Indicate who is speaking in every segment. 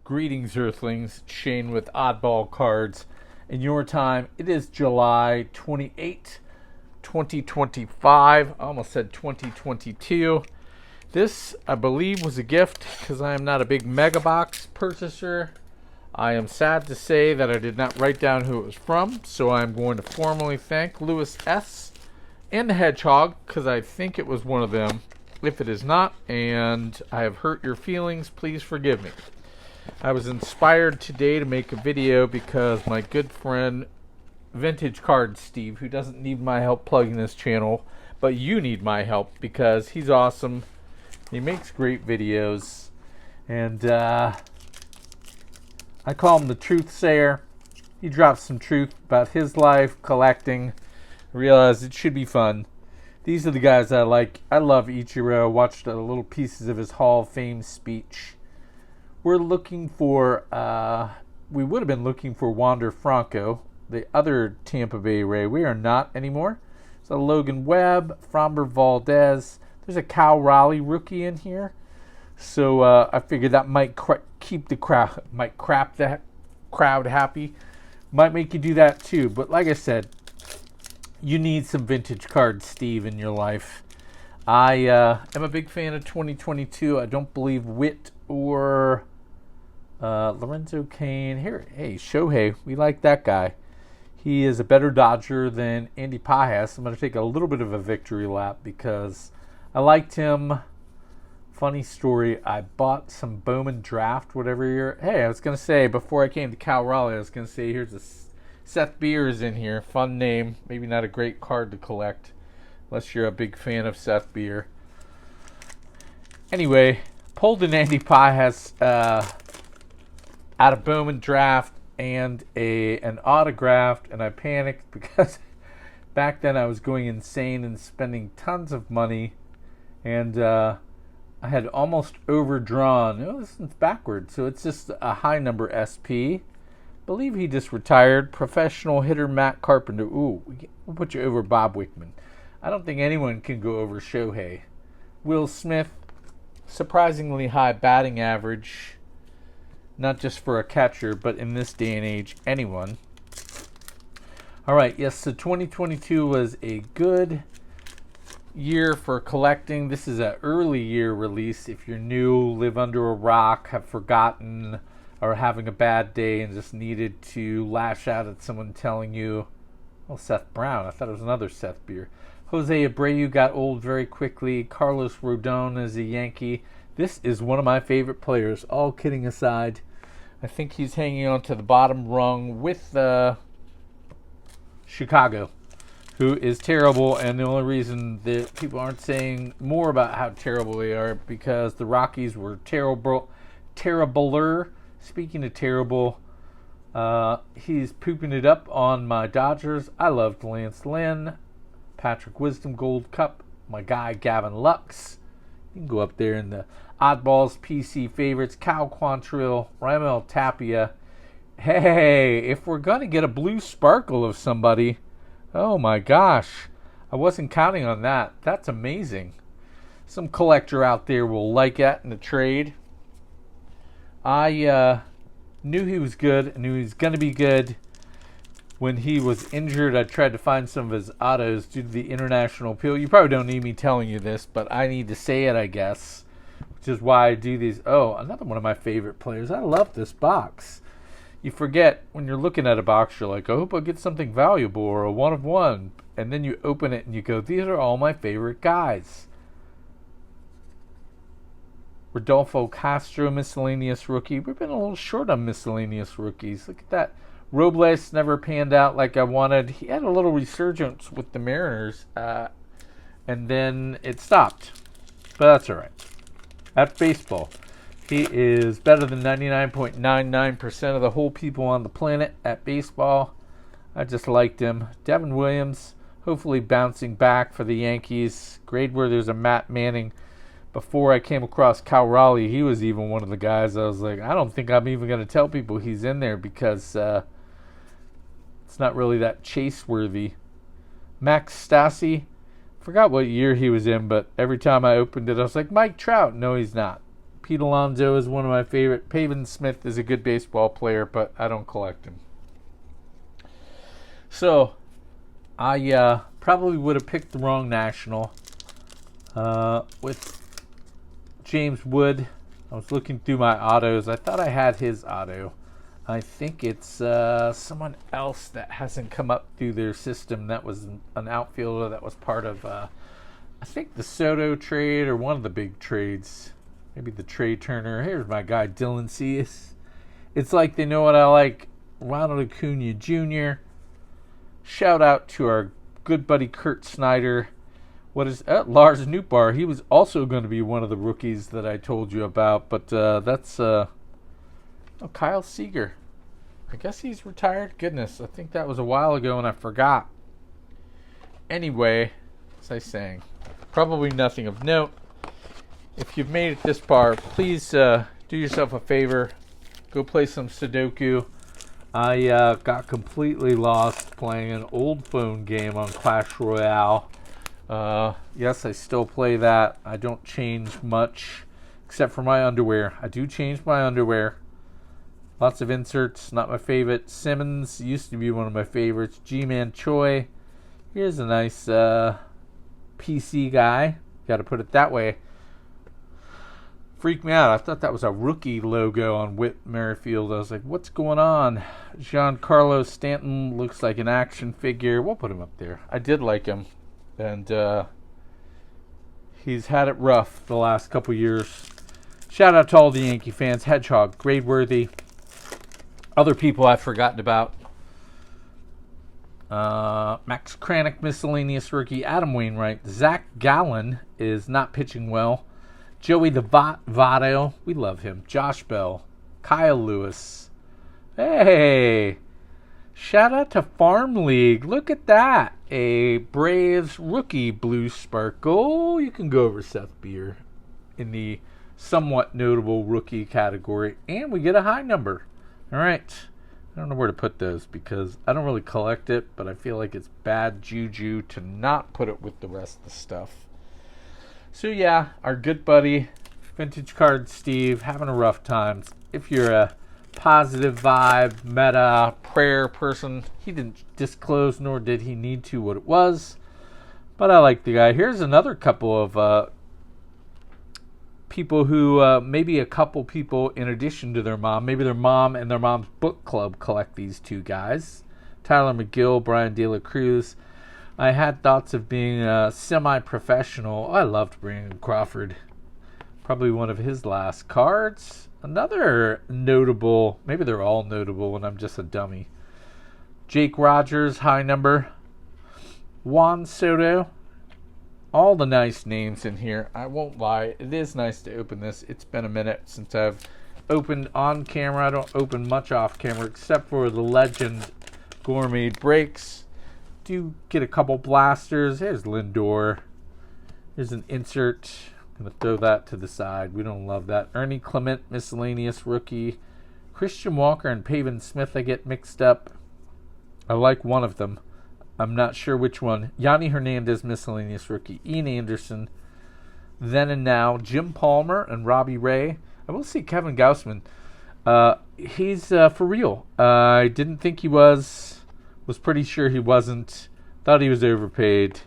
Speaker 1: Greetings, Earthlings. Shane with Oddball Cards. In your time, it is July 28, 2025. I almost said 2022. This, I believe, was a gift because I am not a big mega box purchaser. I am sad to say that I did not write down who it was from, so I'm going to formally thank Lewis S. and the Hedgehog because I think it was one of them. If it is not, and I have hurt your feelings, please forgive me. I was inspired today to make a video because my good friend Vintage Cards Steve, who doesn't need my help plugging this channel, but you need my help because he's awesome. He makes great videos, and I call him the truth sayer. He drops some truth about his life, collecting. I realized it should be fun. These are the guys I like. I love Ichiro. Watched little pieces of his Hall of Fame speech. We're looking for, we would have been looking for Wander Franco, the other Tampa Bay Ray. We are not anymore. So Logan Webb, Framber Valdez. There's a Cal Raleigh rookie in here. So I figured that might keep the crowd, might crap the crowd happy. Might make you do that too. But like I said, you need some vintage cards, Steve, in your life. I am a big fan of 2022. I don't believe Witt or Lorenzo Cain. Here, hey, Shohei. We like that guy. He is a better Dodger than Andy Pajas. I'm going to take a little bit of a victory lap because I liked him. Funny story. I bought some Bowman Draft, whatever year. Hey, I was going to say, before I came to Cal Raleigh, I was going to say, here's a Seth Beers in here. Fun name. Maybe not a great card to collect unless you're a big fan of Seth Beer. Anyway, pulled an Andy Pajas out of Bowman Draft and an autographed, and I panicked because back then I was going insane and spending tons of money, and I had almost overdrawn. Oh, this is backwards, so it's just a high number SP. Believe he just retired. Professional hitter Matt Carpenter. Ooh, we'll put you over Bob Wickman. I don't think anyone can go over Shohei. Will Smith, surprisingly high batting average. Not just for a catcher, but in this day and age, anyone. All right, yes, so 2022 was a good year for collecting. This is an early year release. If you're new, live under a rock, have forgotten, or having a bad day and just needed to lash out at someone telling you, oh, Seth Brown. I thought it was another Seth Beer. Jose Abreu got old very quickly. Carlos Rodon is a Yankee. This is one of my favorite players, all kidding aside. I think he's hanging on to the bottom rung with Chicago, who is terrible. And the only reason that people aren't saying more about how terrible they are because the Rockies were terribler. Speaking of terrible, he's pooping it up on my Dodgers. I loved Lance Lynn, Patrick Wisdom Gold Cup, my guy Gavin Lux. You can go up there in the Oddballs PC favorites, Cal Quantrill, Raimel Tapia. Hey, if we're going to get a blue sparkle of somebody, oh my gosh, I wasn't counting on that. That's amazing. Some collector out there will like that in the trade. I knew he was good. I knew he was going to be good. When he was injured, I tried to find some of his autos due to the international appeal. You probably don't need me telling you this, but I need to say it, I guess, which is why I do these. Oh, another one of my favorite players. I love this box. You forget when you're looking at a box, you're like, I hope I get something valuable or a one of one. And then you open it and you go, these are all my favorite guys. Rodolfo Castro, miscellaneous rookie. We've been a little short on miscellaneous rookies. Look at that. Robles never panned out like I wanted. He had a little resurgence with the Mariners, and then it stopped. But that's all right. That's baseball. He is better than 99.99% of the whole people on the planet at baseball. I just liked him. Devin Williams, hopefully bouncing back for the Yankees. Grade where there's a Matt Manning. Before I came across Cal Raleigh, he was even one of the guys I was like, I don't think I'm even going to tell people he's in there because it's not really that chase-worthy. Max Stassi, forgot what year he was in, but every time I opened it, I was like, Mike Trout. No, he's not. Pete Alonso is one of my favorite. Pavin Smith is a good baseball player, but I don't collect him. So, I probably would have picked the wrong national. With James Wood, I was looking through my autos. I thought I had his auto. I think it's someone else that hasn't come up through their system. That was an outfielder that was part of, I think, the Soto trade or one of the big trades. Maybe the Trey Turner. Here's my guy, Dylan Cease. It's like they know what I like. Ronald Acuna Jr. Shout out to our good buddy Kurt Snyder. What is Lars Nootbaar? He was also going to be one of the rookies that I told you about, but that's Kyle Seager. I guess he's retired. Goodness, I think that was a while ago and I forgot. Anyway, as I was saying, probably nothing of note. If you've made it this far, please do yourself a favor. Go play some Sudoku. I got completely lost playing an old phone game on Clash Royale. Yes, I still play that. I don't change much except for my underwear. I do change my underwear. Lots of inserts, not my favorite. Simmons used to be one of my favorites. G-Man Choi. Here's a nice PC guy. Got to put it that way. Freaked me out. I thought that was a rookie logo on Whit Merrifield. I was like, what's going on? Giancarlo Stanton looks like an action figure. We'll put him up there. I did like him. And he's had it rough the last couple years. Shout out to all the Yankee fans. Hedgehog, grade worthy. Other people I've forgotten about. Max Kranick, miscellaneous rookie. Adam Wainwright. Zach Gallen is not pitching well. Joey the Votto, we love him. Josh Bell. Kyle Lewis. Hey! Shout out to Farm League. Look at that. A Braves rookie blue sparkle. You can go over Seth Beer in the somewhat notable rookie category. And we get a high number. All right. I don't know where to put those because I don't really collect it, but I feel like it's bad juju to not put it with the rest of the stuff. So yeah, our good buddy, Vintage Card Steve, having a rough time. If you're a positive vibe, meta, prayer person, he didn't disclose, nor did he need to, what it was. But I like the guy. Here's another couple of people who, maybe a couple people in addition to their mom, maybe their mom and their mom's book club collect these two guys. Tyler McGill, Brian De La Cruz. I had thoughts of being semi-professional. I loved Brandon Crawford. Probably one of his last cards. Another notable, maybe they're all notable and I'm just a dummy. Jake Rogers, high number. Juan Soto. All the nice names in here. I won't lie, it is nice to open this. It's been a minute since I've opened on camera. I don't open much off camera except for the Legend Gourmet breaks. Do get a couple blasters. Here's Lindor. Here's an insert. I'm going to throw that to the side. We don't love that. Ernie Clement, miscellaneous rookie. Christian Walker and Pavin Smith I get mixed up. I like one of them. I'm not sure which one. Yanni Hernandez, miscellaneous rookie. Ian Anderson. Then and Now. Jim Palmer and Robbie Ray. I will see Kevin Gausman. He's for real. I didn't think he was. Was pretty sure he wasn't. Thought he was overpaid.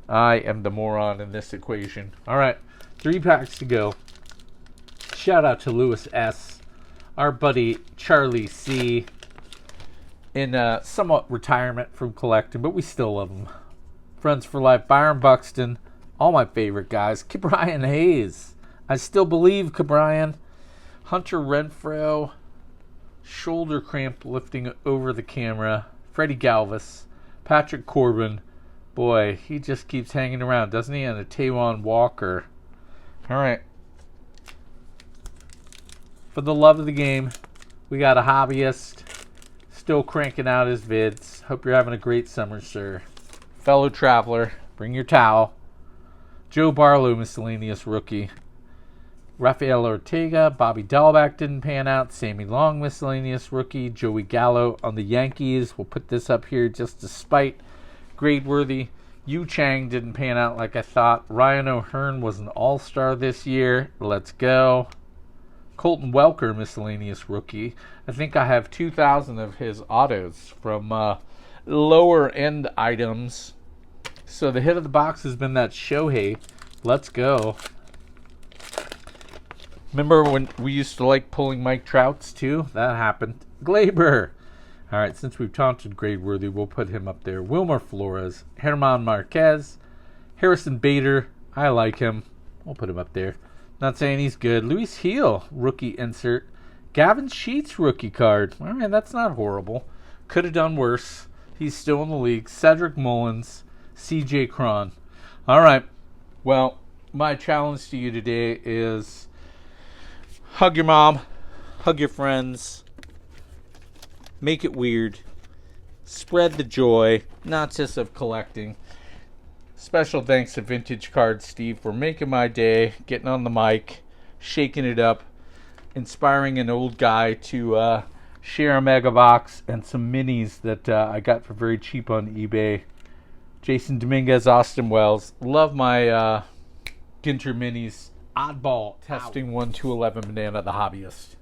Speaker 1: I am the moron in this equation. All right. 3 packs to go. Shout out to Lewis S. Our buddy Charlie C. In somewhat retirement from collecting, but we still love him. Friends for life. Byron Buxton. All my favorite guys. Ke'Bryan Hayes. I still believe Ke'Bryan. Hunter Renfroe. Shoulder cramp lifting over the camera. Freddie Galvis, Patrick Corbin. Boy, he just keeps hanging around, doesn't he? And a Taijuan Walker. All right. For the love of the game, we got a hobbyist still cranking out his vids. Hope you're having a great summer, sir. Fellow traveler, bring your towel. Joe Barlow, miscellaneous rookie. Rafael Ortega, Bobby Dahlback didn't pan out. Sammy Long, miscellaneous rookie. Joey Gallo on the Yankees. We'll put this up here just to spite. Grade worthy. Yu Chang didn't pan out like I thought. Ryan O'Hearn was an all-star this year. Let's go. Colton Welker, miscellaneous rookie. I think I have 2,000 of his autos from lower end items. So the hit of the box has been that Shohei. Let's go. Remember when we used to like pulling Mike Trouts too? That happened. Glaber. All right, since we've taunted Gradeworthy, we'll put him up there. Wilmer Flores, Herman Marquez, Harrison Bader. I like him. We'll put him up there. Not saying he's good. Luis Heel, rookie insert. Gavin Sheets, rookie card. All right, that's not horrible. Could have done worse. He's still in the league. Cedric Mullins, CJ Cron. All right. Well, my challenge to you today is hug your mom, hug your friends, make it weird, spread the joy, not just of collecting. Special thanks to Vintage Cards Steve for making my day, getting on the mic, shaking it up, inspiring an old guy to share a mega box and some minis that I got for very cheap on eBay. Jason Dominguez, Austin Wells. Love my Ginter minis. Oddball testing 1 to 11 banana, the hobbyist.